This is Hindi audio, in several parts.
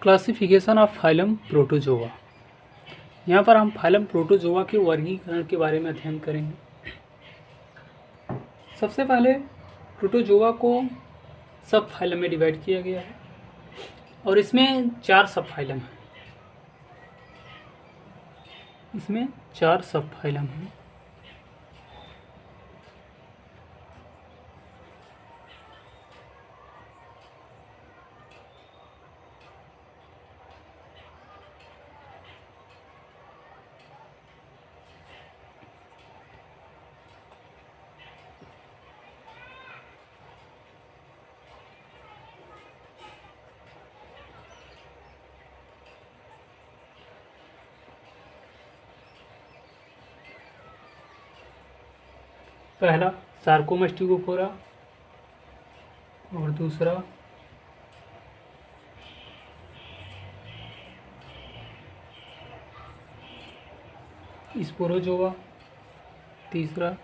Classification of phylum protozoa. यहाँ पर हम फाइलम प्रोटोजोआ के वर्गीकरण के बारे में अध्ययन करेंगे। सबसे पहले प्रोटोजोआ को सब फाइलम में डिवाइड किया गया है और इसमें 4 सब फाइलम हैं। इसमें 4 सब फाइलम हैं। पहला सार्कोमास्टिगोफोरा और दूसरा स्पोरोजोआ, तीसरा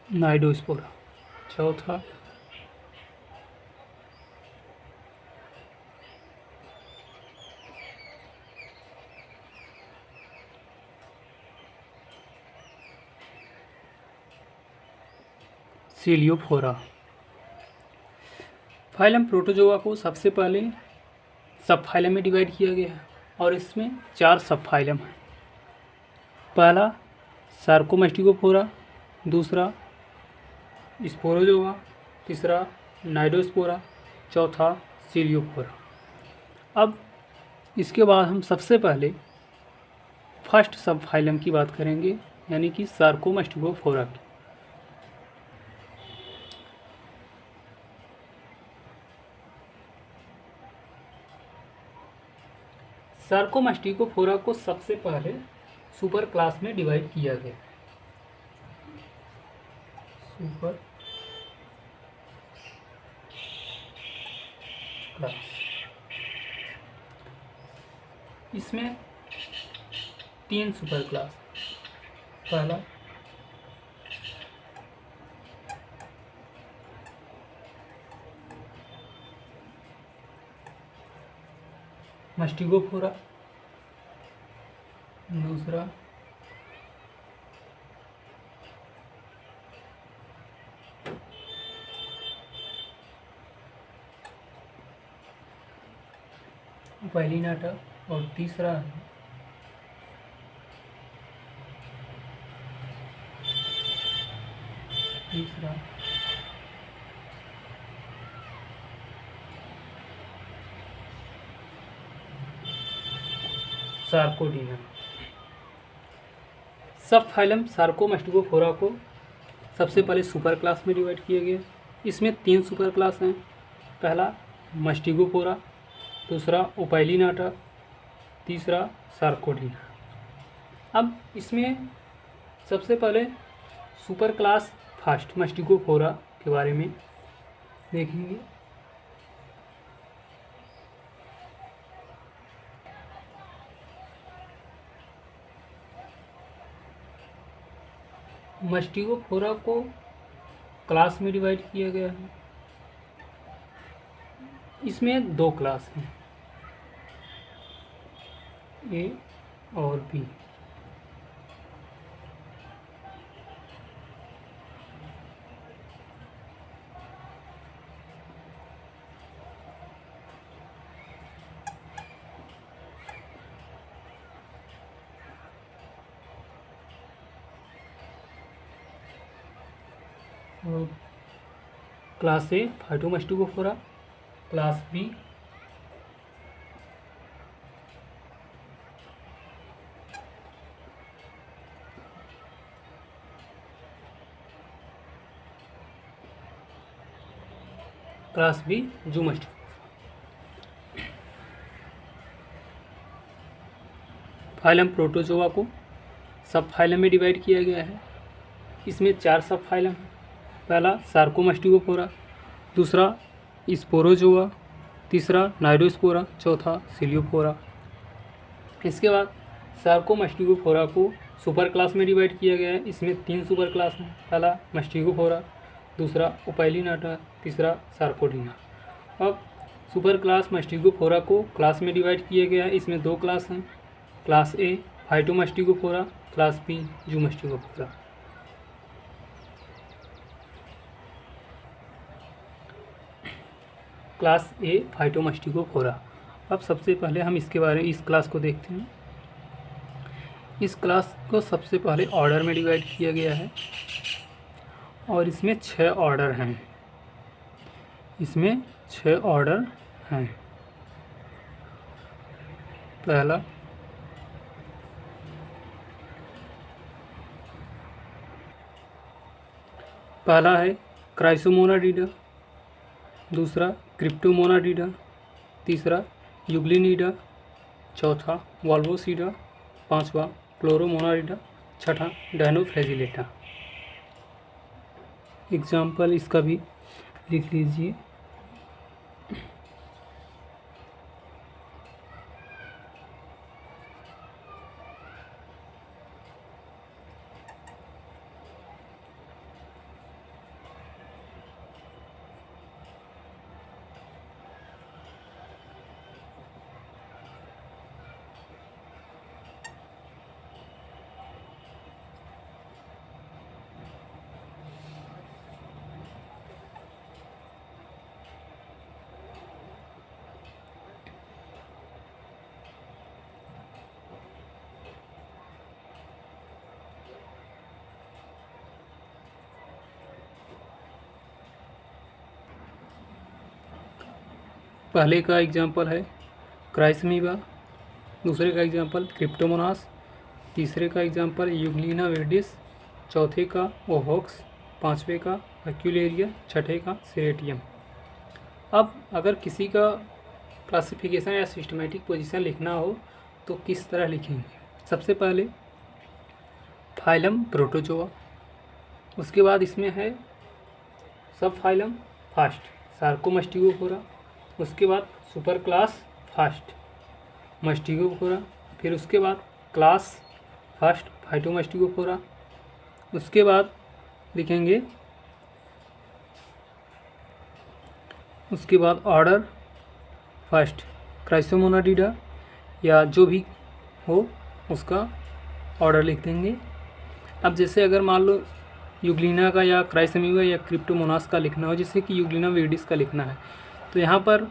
नाइडोस्पोरा, चौथा सीलियोफोरा। फाइलम प्रोटोजोआ को सबसे पहले सब फाइलम में डिवाइड किया गया है और इसमें 4 सब फाइलम हैं। पहला सार्कोमास्टिगोफोरा, दूसरा स्पोरोजोआ, तीसरा नाइडोस्पोरा, चौथा सीलियोफोरा। अब इसके बाद हम सबसे पहले फर्स्ट सब फाइलम की बात करेंगे, यानी कि सार्कोमास्टिगोफोरा की। सार्कोमास्टिगोफोरा को सबसे पहले सुपर क्लास में डिवाइड किया गया। सुपर क्लास, इसमें 3 सुपर क्लास। पहला मास्टिगोफोरा, दूसरा पैलिनाटा और तीसरा है सार्कोडीना। सब फाइलम सार्कोमास्टिगोफोरा को सबसे पहले सुपर क्लास में डिवाइड किया गया। इसमें 3 सुपर क्लास हैं। पहला मास्टिगोफोरा, दूसरा ओपैलिनाटा, तीसरा सार्कोडीना। अब इसमें सबसे पहले सुपर क्लास फर्स्ट मास्टिगोफोरा के बारे में देखेंगे। मास्टिगोफोरा को क्लास में डिवाइड किया गया है। इसमें 2 क्लास हैं, ए और B. Class A Phytomastigophora, class B Zoomastigophora. Phylum Protozoa को सब फाइलम में डिवाइड किया गया है। इसमें 4 सब फाइलम हैं। पहला सार्कोमास्टिगोफोरा, दूसरा स्पोरोजोआ, तीसरा नाइडोस्पोरा, चौथा सीलियोफोरा। इसके बाद सार्कोमास्टिगोफोरा को सुपर क्लास में डिवाइड किया गया है। इसमें 3 सुपर क्लास हैं। पहला मस्टिगोफोरा, दूसरा ओपाइलिनाटा, तीसरा सार्कोडीना। अब सुपर क्लास मस्टिगोफोरा को क्लास में डिवाइड किया गया है। इसमें 2 क्लास हैं, class A Phytomastigophora, class B Zoomastigophora. Class A Phytomastigophora. अब सबसे पहले हम इसके बारे में इस क्लास को देखते हैं। इस क्लास को सबसे पहले ऑर्डर में डिवाइड किया गया है और इसमें 6 ऑर्डर हैं। इसमें 6 ऑर्डर हैं। पहला है क्राइसोमोनाडिडा, दूसरा क्रिप्टोमोनाडिडा, तीसरा यूग्लिनिडा, चौथा वॉल्वोसिडा, पांचवा क्लोरोमोनाडिडा, छठा डायनोफ्लैजिलेटा। एग्जाम्पल इसका भी लिख लीजिए। पहले का एग्जाम्पल है क्राइसमीबा, दूसरे का एग्जाम्पल क्रिप्टोमोनास, तीसरे का एग्जाम्पल यूग्लिना विर्डिस, चौथे का ओहोक्स, पांचवे का एक्यूलेरिया, छठे का सेरेटियम। अब अगर किसी का क्लासिफिकेशन या सिस्टमेटिक पोजीशन लिखना हो तो किस तरह लिखेंगे? सबसे पहले फाइलम प्रोटोजोआ, उसके बाद इसमें है सब फाइलम फर्स्ट सार्कोमस्टिगोफोरा, उसके बाद सुपर क्लास फर्स्ट मस्टिगोफोरा, फिर उसके बाद क्लास फर्स्ट फाइटोमस्टिगोफोरा, उसके बाद लिखेंगे उसके बाद ऑर्डर फर्स्ट क्राइसोमोनाडिडा या जो भी हो उसका ऑर्डर लिख देंगे। अब जैसे अगर मान लो यूग्लिना का या क्राइसमीबा या क्रिप्टोमोनास का लिखना हो, जैसे कि यूग्लिना विर्डिस का लिखना है, तो यहाँ पर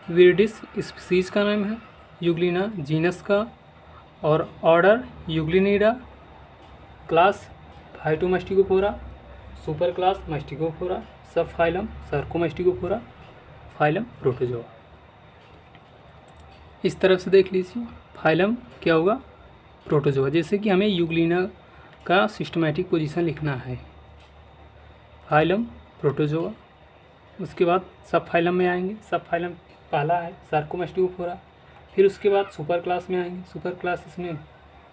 विर्डिस स्पीसीज का नाम है, यूग्लिना जीनस का, और ऑर्डर यूग्लिनिडा, क्लास फाइटोमस्टिगोफोरा, सुपर क्लास मस्टिगोफोरा, सब फाइलम सार्कोमस्टिगोफोरा, फाइलम प्रोटोजोआ। इस तरफ से देख लीजिए, फाइलम क्या होगा? प्रोटोजोआ। जैसे कि हमें यूग्लिना का सिस्टमैटिक पोजीशन लिखना है, फाइलम प्रोटोजोआ। उसके बाद सब फाइलम में आएंगे। सब फाइलम पहला है सार्कोमस्टिगोफोरा, फिर उसके बाद सुपर क्लास में आएंगे। सुपर क्लास इसमें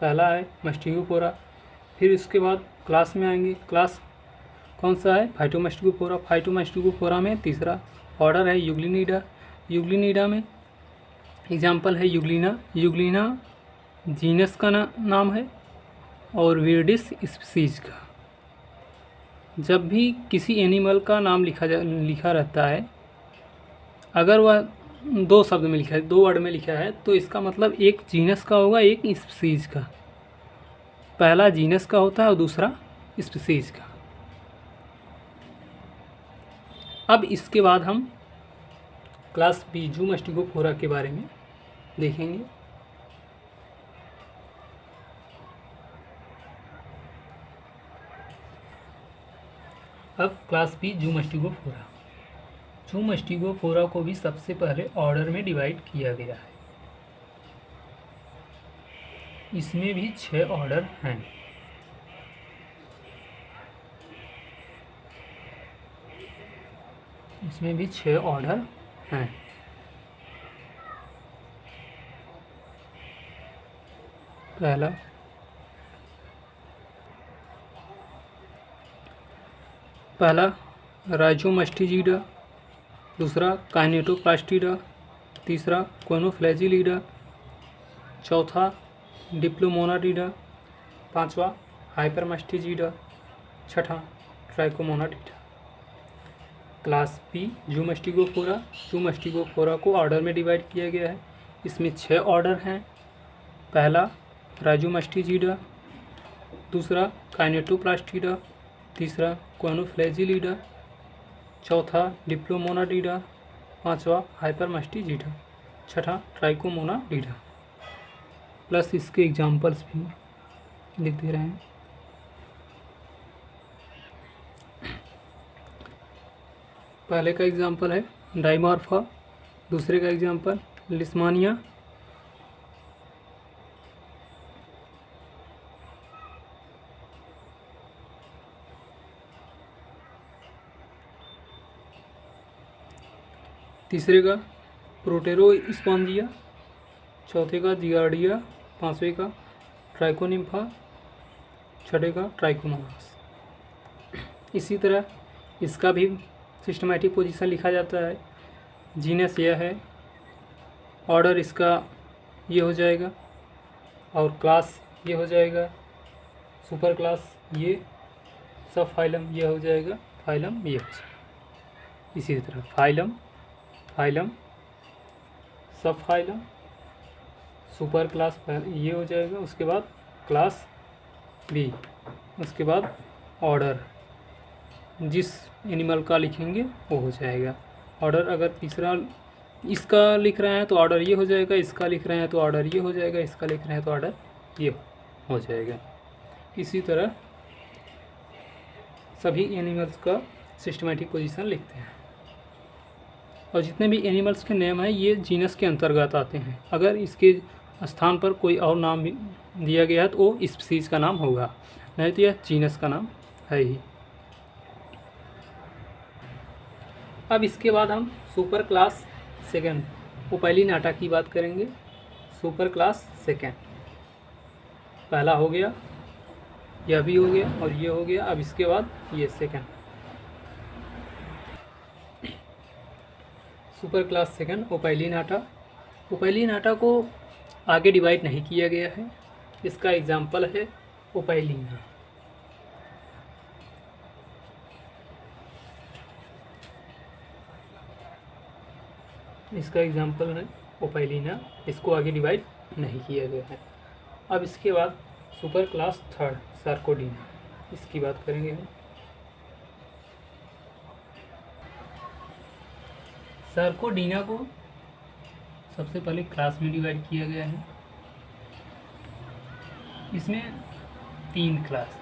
पहला है मस्टिगोफोरा, फिर उसके बाद क्लास में आएंगे। क्लास कौन सा है? फाइटोमस्टिगोफोरा। फाइटोमस्टिगोफोरा में तीसरा ऑर्डर है यूग्लिनिडा। यूग्लिनिडा में एग्जाम्पल है यूग्लिना। यूग्लिना जीनस का नाम है और विर्डिस स्पीसीज का। जब भी किसी एनिमल का नाम लिखा रहता है, अगर वह 2 शब्द में लिखा है, 2 वर्ड में लिखा है, तो इसका मतलब एक जीनस का होगा, एक स्पीसीज का। पहला जीनस का होता है और दूसरा स्पीसीज का। अब इसके बाद हम क्लास बी जूमस्टिगोफोरा के बारे में देखेंगे। अब क्लास बी जूमस्टिगोफोरा। जूमस्टिगोफोरा को भी सबसे पहले ऑर्डर में डिवाइड किया गया है। इसमें भी 6 ऑर्डर हैं। इसमें भी 6 ऑर्डर हैं। पहला राइजोमस्टिजिडा, दूसरा काइनेटोप्लास्टिडा, तीसरा कोनोफ्लैजिलिडा, चौथा डिप्लोमोनाडिडा, पांचवा हाइपरमास्टिजिडा, छठा ट्राइकोमोनाटिडा। Class B जूमास्टिगोफोरा। जूमास्टिगोफोरा को ऑर्डर में डिवाइड किया गया है। इसमें 6 ऑर्डर हैं। पहला राइजोमास्टिजिडा, दूसरा काइनेटोप्लास्टिडा, तीसरा कॉनोफ्लैजिलिडा, चौथा डिप्लोमोनाटिडा, पांचवा हाइपरमास्टिजिडा, छठा ट्राइकोमोनाटिडा। प्लस इसके एग्जाम्पल्स भी लिख दे रहे हैं। पहले का एग्जाम्पल है डाइमॉर्फा, दूसरे का एग्जाम्पल लिस्मानिया, तीसरे का प्रोटेरोस्पॉन्जिया, चौथे का जिगार्डिया, पांचवे का ट्राइकोनिम्फा, छठे का ट्राइकोमोनास। इसी तरह इसका भी सिस्टमैटिक पोजीशन लिखा जाता है। जीनस यह है, ऑर्डर इसका ये हो जाएगा और क्लास ये हो जाएगा, सुपर क्लास ये, सब फाइलम ये हो जाएगा, फाइलम ये हो जाएगा। इसी तरह फाइलम, फाइलम, सब फाइलम, सुपर क्लास ये हो जाएगा, उसके बाद क्लास बी, उसके बाद ऑर्डर जिस एनिमल का लिखेंगे वो हो जाएगा। ऑर्डर अगर तीसरा इसका लिख रहे हैं तो ऑर्डर ये हो जाएगा, इसका लिख रहे हैं तो ऑर्डर ये हो जाएगा, इसका लिख रहे हैं तो ऑर्डर ये हो जाएगा। इसी तरह सभी एनिमल्स का सिस्टमैटिक पोजीशन लिखते हैं। और जितने भी एनिमल्स के नेम हैं ये जीनस के अंतर्गत आते हैं। अगर इसके स्थान पर कोई और नाम भी दिया गया है तो वो स्पीसीज का नाम होगा, नहीं तो यह जीनस का नाम है ही। अब इसके बाद हम सुपर क्लास सेकेंड ओपैलिनाटा की बात करेंगे। सुपर क्लास सेकेंड, पहला हो गया, यह भी हो गया और ये हो गया। अब इसके बाद ये सेकेंड, सुपर क्लास सेकेंड ओपैलिनाटा। ओपैलिनाटा को आगे डिवाइड नहीं किया गया है। इसका एग्जाम्पल है ओपैलिना। इसका एग्जाम्पल है ओपैलिना, इसको आगे डिवाइड नहीं किया गया है। अब इसके बाद सुपर क्लास थर्ड सार्कोडीना, इसकी बात करेंगे हम। सार्कोडीना को सबसे पहले क्लास में डिवाइड किया गया है। इसमें 3 class,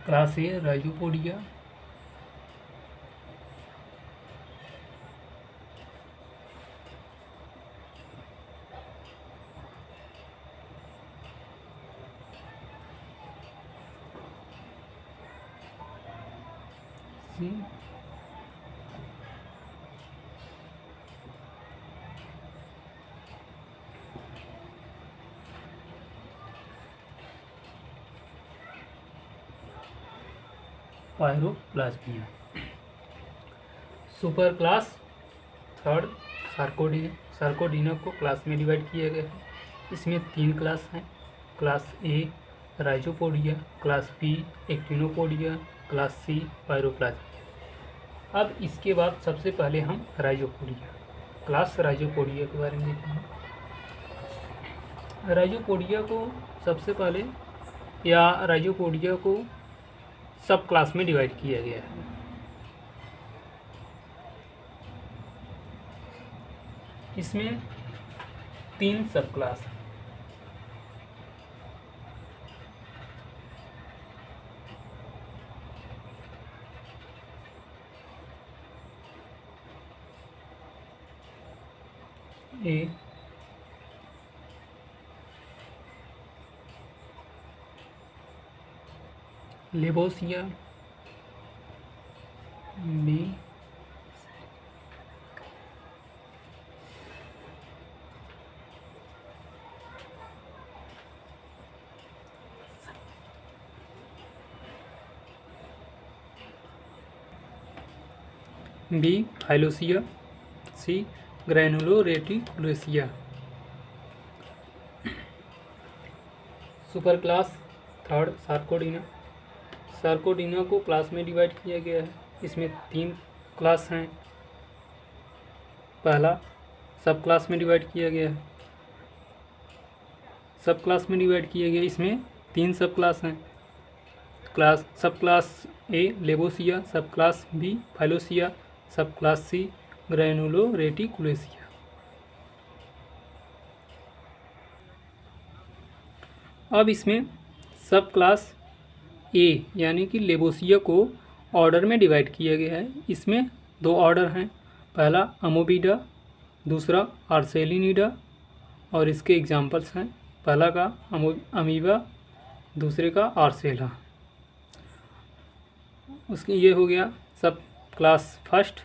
class A Rhizopodia, C Piroplasmia. Superclass third Sarcodina को क्लास में डिवाइड किया गया है। इसमें 3 क्लास हैं, class A Rhizopodia, class B Actinopodia, class C Piroplasmia. अब इसके बाद सबसे पहले हम राइजोपोडिया, क्लास राइजोपोडिया के बारे में देखते हैं। राइजोपोडिया को सबसे पहले या राइजोपोडिया को सब क्लास में डिवाइड किया गया है। इसमें 3 सब क्लास हैं। A Lobosia, B B Filosia, C Granuloreticulosia. Superclass third Sarcodina. Sarcodina को क्लास में डिवाइड किया गया है। इसमें 3 क्लास हैं। पहला सब क्लास में डिवाइड किया गया है। सब क्लास में डिवाइड किया गया, इसमें 3 सब क्लास हैं। सब क्लास ए लेबोसिया, सब क्लास बी फाइलोसिया, सब क्लास सी ग्रैनुलोरेटिकुलेसिया। अब इसमें सब क्लास ए यानी कि लेबोसिया को ऑर्डर में डिवाइड किया गया है। इसमें 2 ऑर्डर हैं। पहला अमोबिडा, दूसरा आर्सेलिनिडा, और इसके एग्जाम्पल्स हैं। पहला का अमीबा, दूसरे का आर्सेला। उसकी ये हो गया सब क्लास फर्स्ट।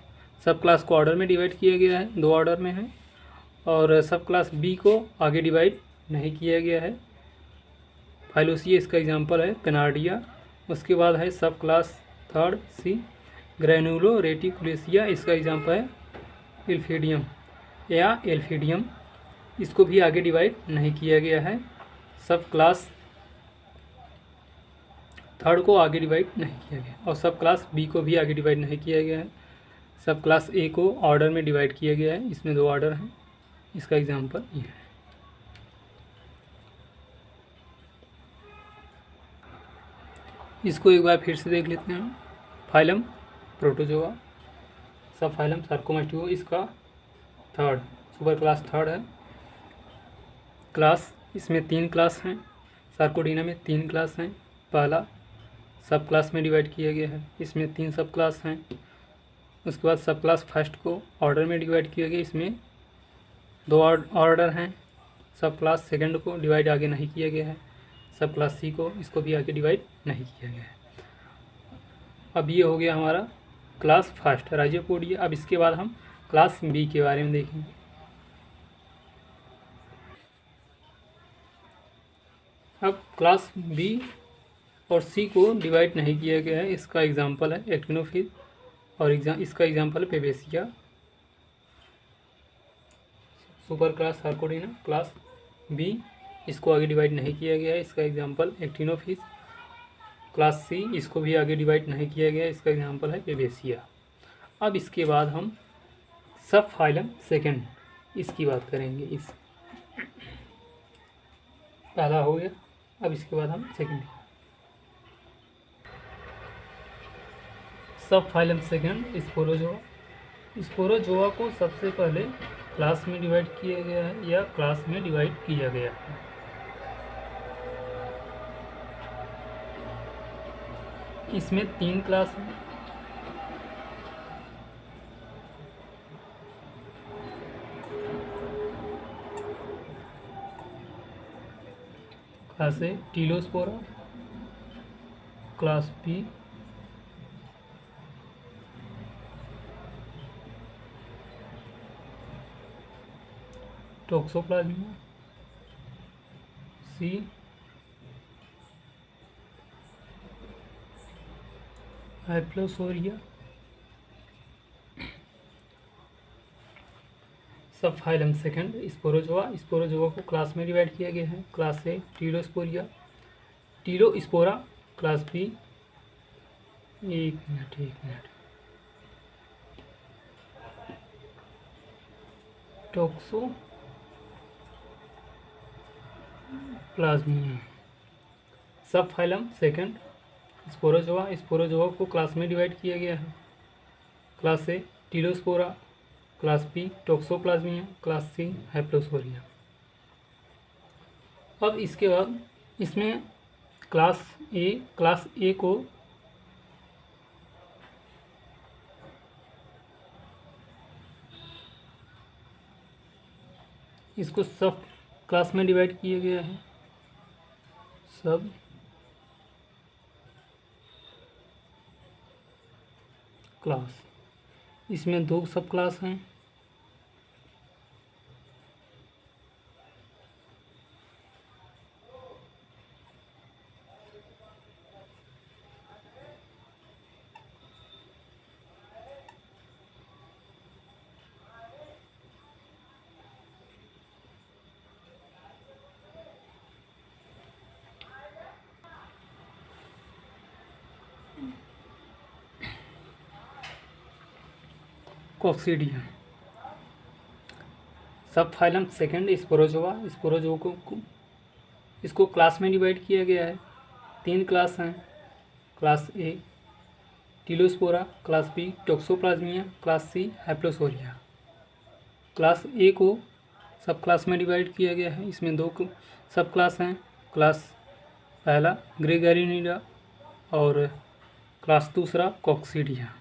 सब क्लास को ऑर्डर में डिवाइड किया गया है, 2 ऑर्डर में है। और सब क्लास बी को आगे डिवाइड नहीं किया गया है। फाइलोसिया इसका एग्जाम्पल है, पेनार्डिया। उसके बाद है सब क्लास थर्ड सी ग्रैनुलोरेटिकुलेसिया, इसका एग्जाम्पल है एल्फिडियम या एल्फिडियम। इसको भी आगे डिवाइड नहीं किया गया है। सब क्लास थर्ड को आगे डिवाइड नहीं किया गया, और सब क्लास बी को भी आगे डिवाइड नहीं किया गया है। सब क्लास ए को ऑर्डर में डिवाइड किया गया है। इसमें 2 ऑर्डर हैं। इसका एग्जाम्पल ये है। इसको एक बार फिर से देख लेते हैं। फाइलम प्रोटोजोआ, सब फाइलम सार्कोमास्टिको, इसका थर्ड सुपर क्लास थर्ड है। क्लास इसमें 3 क्लास हैं। सार्कोडीना में 3 क्लास हैं। पहला सब क्लास में डिवाइड किया गया है। इसमें 3 सब क्लास हैं। उसके बाद सब क्लास फर्स्ट को ऑर्डर में डिवाइड किया गया। इसमें 2 ऑर्डर हैं। सब क्लास सेकंड को डिवाइड आगे नहीं किया गया है। सब क्लास सी को, इसको भी आगे डिवाइड नहीं किया गया है। अब ये हो गया हमारा क्लास फर्स्ट राइजोपोडिया। अब इसके बाद हम क्लास बी के बारे में देखेंगे। अब क्लास बी और सी को डिवाइड नहीं किया गया है। इसका एग्जाम्पल है एक्टिनोफिल, और इसका एग्जाम्पल है पेवेसिया। Super class Sarcodina, class B, इसको आगे डिवाइड नहीं किया गया है। इसका एग्जाम्पल एक्टिनोफिस। क्लास सी, इसको भी आगे डिवाइड नहीं किया गया है। इसका एग्जाम्पल है पेवेसिया। अब इसके बाद हम सब फाइलम सेकेंड, इसकी बात करेंगे। इस पहला हो गया। अब इसके बाद हम सेकेंड सब फाइलम सेकेंड स्पोरोजोआ। स्पोरोजोआ को सबसे पहले क्लास में डिवाइड किया गया है या क्लास में डिवाइड किया गया है। इसमें 3 क्लास हैं। Class A Telospora, class B Toxoplasmia, C Haplosporia. Subphylum second Sporozoa. Sporozoa को क्लास में डिवाइड किया गया है। Class A Telosporia, Telospora. Class B, एक मिनट, Toxoplasmia. Subphylum second Sporozoa. Sporozoa को क्लास में डिवाइड किया गया है। Class A Telospora, class B Toxoplasmia, class C Haplosporia. अब इसके बाद इसमें क्लास ए को इसको सब क्लास में डिवाइड किया गया है। सब क्लास, इसमें 2 सब क्लास हैं। कॉक्सीडिया। सब फाइलम सेकंड स्पोरोजोआ। स्पोरोजोआ को इसको क्लास में डिवाइड किया गया है। 3 क्लास हैं। Class A Telospora, class B Toxoplasmia, class C Haplosporia. Class A को सब क्लास में डिवाइड किया गया है। इसमें 2 सब क्लास हैं। क्लास पहला ग्रेगेरिनिडा और क्लास दूसरा कॉक्सीडिया।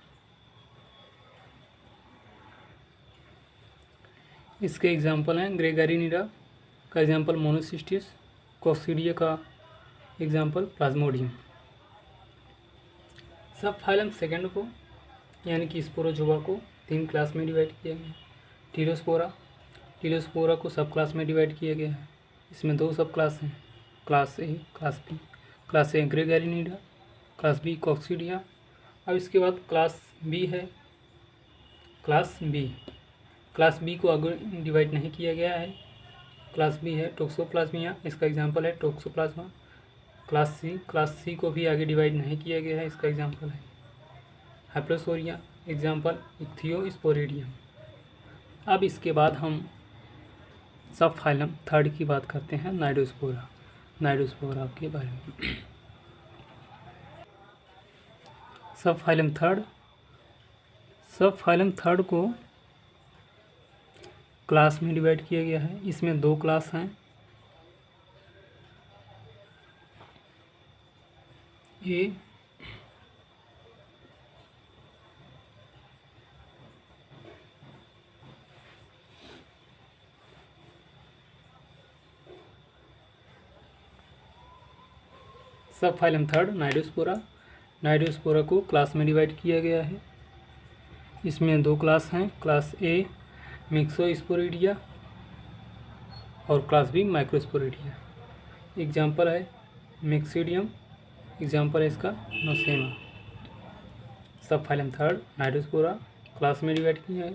इसके एग्जाम्पल हैं, ग्रेगेरिनिडा का एग्जाम्पल मोनोसिस्टिस, कॉक्सीडिया का एग्जाम्पल प्लाज्मोडियम। सब फाइलम सेकंड को यानी कि स्पोरोजोआ को 3 क्लास में डिवाइड किया गया है। टीलोस्पोरा को सब क्लास में डिवाइड किया गया है। इसमें 2 सब क्लास हैं, class A class B. Class A Gregarinida, class B Coccidia. अब इसके बाद क्लास बी है। क्लास बी को आगे डिवाइड नहीं किया गया है। क्लास बी है टोक्सोप्लाज्मिया, इसका एग्जाम्पल है टोक्सोप्लाज्मा। क्लास सी को भी आगे डिवाइड नहीं किया गया है, इसका एग्जाम्पल है हैप्लोसोरिया, एग्जाम्पल इक्थियोस्पोरिडियम। अब इसके बाद हम सब फाइलम थर्ड की बात करते हैं, नाइडोस्पोरा के बारे में। सब फाइलम थर्ड को क्लास में डिवाइड किया गया है। इसमें 2 क्लास हैं, ए सब फाइलम थर्ड नाइडोस्पोरा को क्लास में डिवाइड किया गया है। इसमें 2 क्लास हैं, क्लास ए मिक्सोस्पोरिडिया और क्लास बी माइक्रोस्पोरिडिया। एग्जाम्पल है मिक्सिडियम, एग्जाम्पल है इसका नोसेमा। सब फाइलम थर्ड नाइडोस्पोरा क्लास में डिवाइड किया है।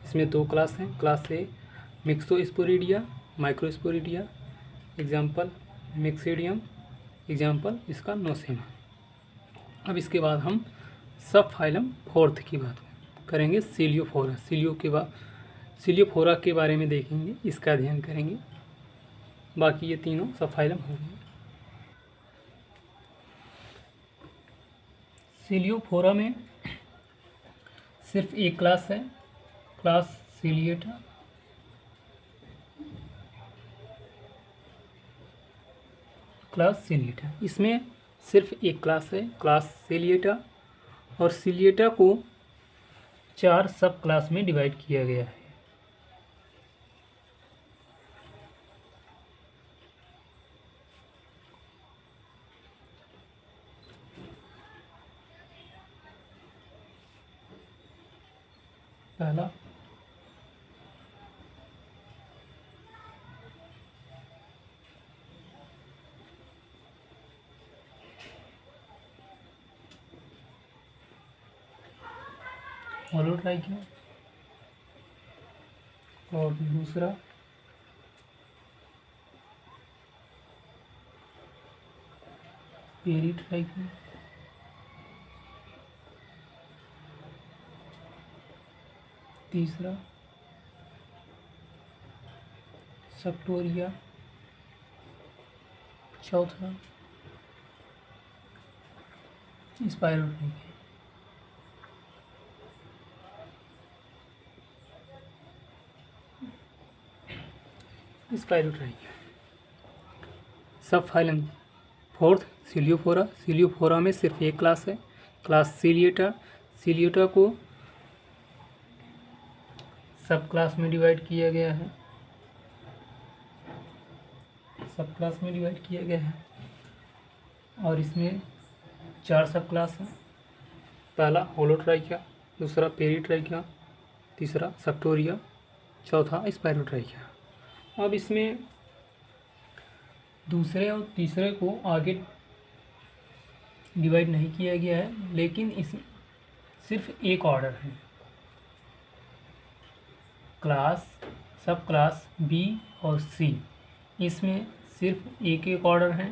इसमें 2 क्लास हैं, क्लास ए मिक्सोस्पोरिडिया, माइक्रोस्पोरिडिया, एग्जाम्पल मिक्सिडियम, एग्जाम्पल इसका नोसेमा। अब इसके बाद हम सब फाइलम फोर्थ की बात करेंगे, सीलियोफोरा। सीलियोफोरा के बारे में देखेंगे, इसका अध्ययन करेंगे। बाकी ये तीनों सब फाइलम हो गए। सीलियोफोरा में सिर्फ एक क्लास है, क्लास सीलिएटा। इसमें सिर्फ एक क्लास है, क्लास सीलिएटा। और सीलिएटा को 4 सब क्लास में डिवाइड किया गया है। पहला होलोट्राइकिया और दूसरा पेरिट्राइकिया, तीसरा सेप्टोरिया, चौथा स्पाइरोट्राइकिया। सब फाइलम फोर्थ सीलियोफोरा में सिर्फ एक क्लास है, क्लास सीलिएटा को सब क्लास में डिवाइड किया गया है। और इसमें 4 सब क्लास हैं, पहला होलोट्राइकिया, दूसरा पेरिट्राइकिया, तीसरा सेप्टोरिया, चौथा स्पाइरोट्राइकिया। अब इसमें दूसरे और तीसरे को आगे डिवाइड नहीं किया गया है, लेकिन इसमें सिर्फ एक ऑर्डर है, सब क्लास बी और सी। इसमें सिर्फ एक ऑर्डर है,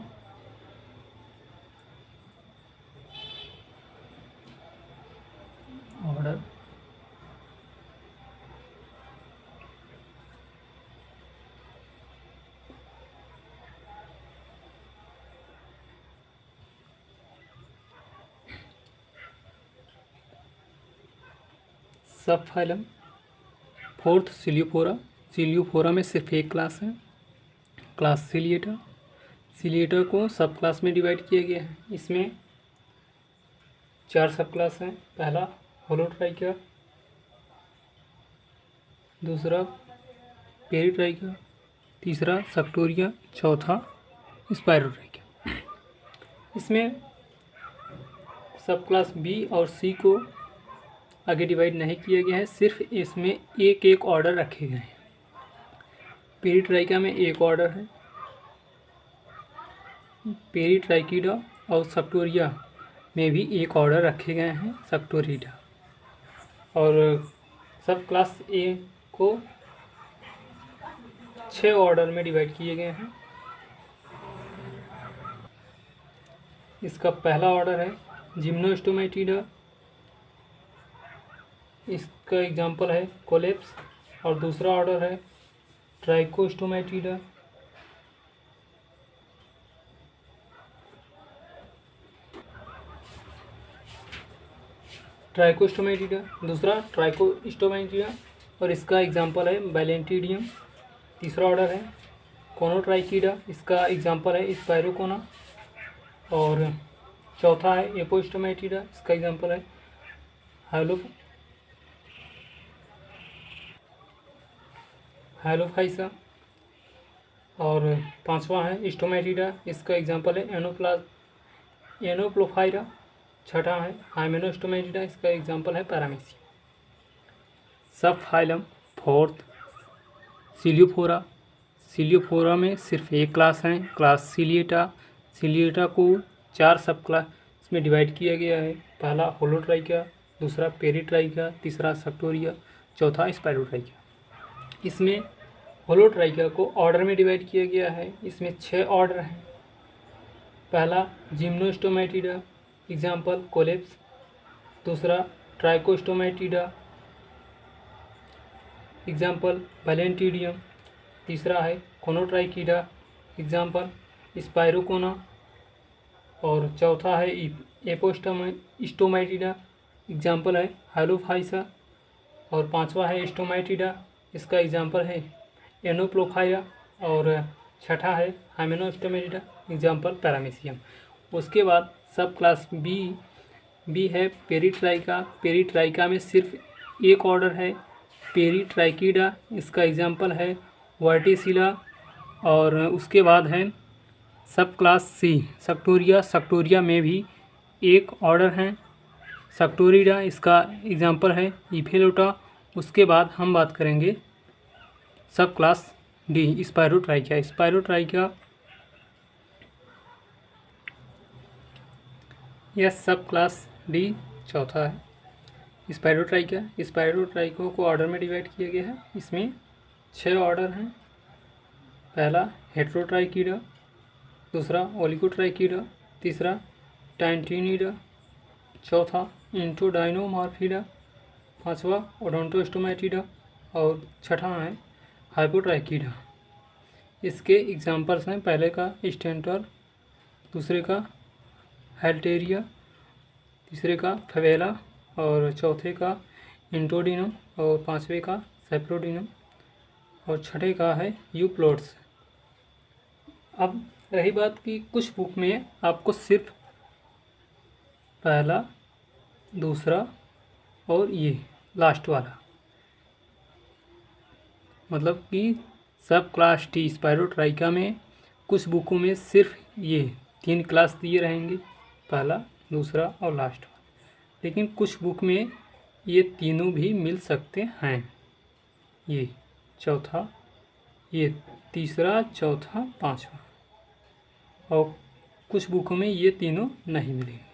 ऑर्डर सब फाइलम। फोर्थ सिलियोफोरा। सिलियोफोरा में सिर्फ एक क्लास है, क्लास सिलिएटा। सिलिएटा को सब क्लास में डिवाइड किया गया है। इसमें 4 सब क्लास हैं। पहला होलोट्राइका, दूसरा पेरिट्राइका, तीसरा सक्टोरिया, चौथा स्पायरोट्राइका। इसमें सब क्लास बी और सी को आगे डिवाइड नहीं किया गया है, सिर्फ इसमें एक एक ऑर्डर रखे गए हैं। पेरिट्राइका में एक ऑर्डर है, पेरिट्राइकिडा और सक्टोरिया में भी एक ऑर्डर रखे गए हैं, सक्टोरिडा। और सब क्लास ए को 6 ऑर्डर में डिवाइड किए गए हैं। इसका पहला ऑर्डर है जिम्नोस्टोमेटिडा, इसका एग्जाम्पल है कोलेप्स। और दूसरा ऑर्डर है ट्राइकोस्टोमेटिडा, दूसरा ट्राइकोस्टोमेटिडा और इसका एग्जाम्पल है बैलेंटिडियम। तीसरा ऑर्डर है कोनोट्राइकिडा, इसका एग्जाम्पल है स्पायरोकोना। और चौथा है एपोस्टोमेटिडा, इसका एग्जाम्पल है हाइलोफाइसा। और पांचवा है स्टोमेटिडा, इसका एग्जाम्पल है एनोप्लोफाइरा। छठा है हाइमेनोस्टोमेटिडा, इसका एग्जाम्पल है पैरामीसिया। सब फाइलम फोर्थ सिलियोफोरा। सिलियोफोरा में सिर्फ एक क्लास है, क्लास सिलिएटा। सिलिएटा को 4 सब क्लास में डिवाइड किया गया है। पहला होलोट्राइका, दूसरा पेरिट्राइका, तीसरा सक्टोरिया, चौथा स्पायरोट्राइका। इसमें होलोट्राइका को ऑर्डर में डिवाइड किया गया है। इसमें 6 ऑर्डर हैं। पहला जिम्नोस्टोमेटिडा, एग्जाम्पल कोलेप्स। दूसरा ट्राइकोस्टोमेटिडा, एग्जाम्पल बैलेंटिडियम। तीसरा है कोनोट्राइकिडा, एग्जाम्पल स्पायरोकोना। और चौथा है एपोस्टोमेटिडा, एग्जाम्पल है हाइलोफाइसा। और पांचवा है स्टोमेटिडा, इसका एग्जाम्पल है एनोप्लोफाइरा। और छठा है हाइमेनोस्टोमेटिडा, एग्जाम्पल पैरामीसियम। उसके बाद सब क्लास बी है पेरिट्राइका। पेरिट्राइका में सिर्फ एक ऑर्डर है, पेरिट्राइकिडा, इसका एग्जाम्पल है वर्टिसिला। और उसके बाद है सब क्लास सी सक्टोरिया। सक्टोरिया में भी एक ऑर्डर है, सक्टोरिडा, इसका एग्जाम्पल है इफेलोटा। उसके बाद हम बात करेंगे सब क्लास डी स्पायरोट्राइका। स्पायरोट्राइका यह सब क्लास डी चौथा है। स्पायरोट्राइका को ऑर्डर में डिवाइड किया गया है। इसमें 6 ऑर्डर हैं। पहला हेट्रोट्राइकिडा, दूसरा ओलिगोट्राइकिडा, तीसरा टैंटिनिडा, चौथा इंटोडाइनोमॉर्फिडा, पांचवा ओडोंटोस्टोमेटिडा और छठा है हाइपोट्राइकिडा। इसके एग्जाम्पल्स हैं, पहले का स्टेंटर, दूसरे का हेल्टेरिया, तीसरे का फेवेला और चौथे का इंटोडिनम और पांचवे का सेप्रोडिनम और छठे का है यूप्लोट्स। अब रही बात कि कुछ बुक में आपको सिर्फ पहला, दूसरा और ये लास्ट वाला, मतलब कि सब क्लास टी स्पायरोट्राइका में कुछ बुकों में सिर्फ ये 3 क्लास दिए रहेंगे, पहला, दूसरा और लास्ट वाला। लेकिन कुछ बुक में ये तीनों भी मिल सकते हैं, ये चौथा, ये तीसरा, चौथा, पांचवा। और कुछ बुकों में ये तीनों नहीं मिलेंगे।